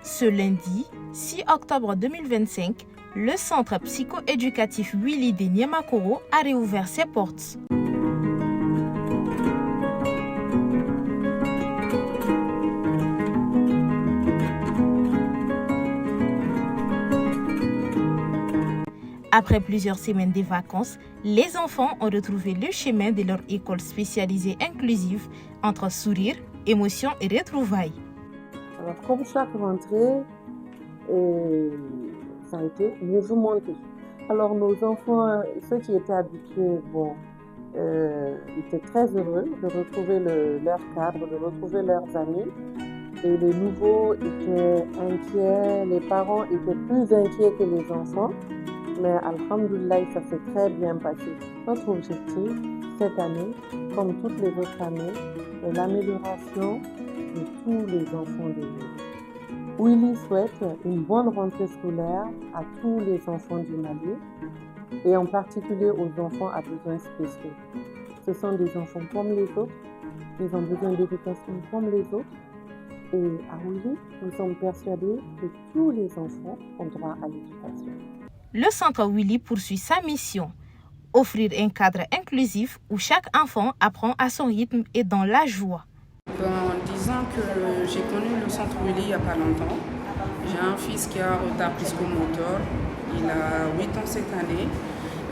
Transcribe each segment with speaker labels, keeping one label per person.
Speaker 1: Ce lundi 6 octobre 2025, le centre psycho-éducatif Willy de Niamakoro a réouvert ses portes. Après plusieurs semaines de vacances, les enfants ont retrouvé le chemin de leur école spécialisée inclusive entre sourire, émotion et retrouvailles.
Speaker 2: Alors, comme chaque rentrée, ça a été mouvementé. Alors, nos enfants, ceux qui étaient habitués, étaient très heureux de retrouver leur cadre, de retrouver leurs amis. Et les nouveaux étaient inquiets, les parents étaient plus inquiets que les enfants. Mais alhamdoulilah, ça s'est très bien passé. Notre objectif cette année, comme toutes les autres années, est l'amélioration de tous les enfants de l'île. Willy souhaite une bonne rentrée scolaire à tous les enfants du Mali et en particulier aux enfants à besoins spéciaux. Ce sont des enfants comme les autres, ils ont besoin d'éducation comme les autres. Et à Willy, nous sommes persuadés que tous les enfants ont droit à l'éducation.
Speaker 1: Le centre Willy poursuit sa mission, offrir un cadre inclusif où chaque enfant apprend à son rythme et dans la joie.
Speaker 3: En disant que j'ai connu le centre Willy il n'y a pas longtemps, j'ai un fils qui a un retard psychomoteur, il a 8 ans cette année.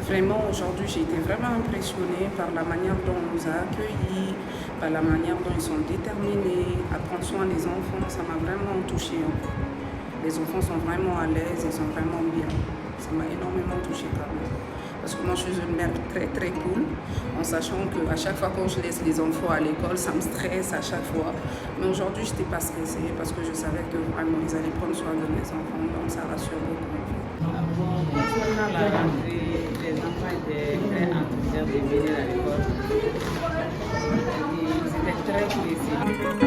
Speaker 3: Vraiment, aujourd'hui, j'ai été vraiment impressionnée par la manière dont on nous a accueillis, par la manière dont ils sont déterminés à prendre soin des enfants. Ça m'a vraiment touchée. Les enfants sont vraiment à l'aise, ils sont vraiment bien. Ça m'a énormément touchée quand même. Parce que moi, je suis une mère très très cool, en sachant qu'à chaque fois que je laisse les enfants à l'école, ça me stresse à chaque fois. Mais aujourd'hui, je n'étais pas stressée parce que je savais que vraiment, ils allaient prendre soin de mes enfants, donc ça rassure beaucoup.
Speaker 4: Concernant la rentrée, les enfants étaient très enthousiastes de venir à l'école. Ils étaient très plaisir.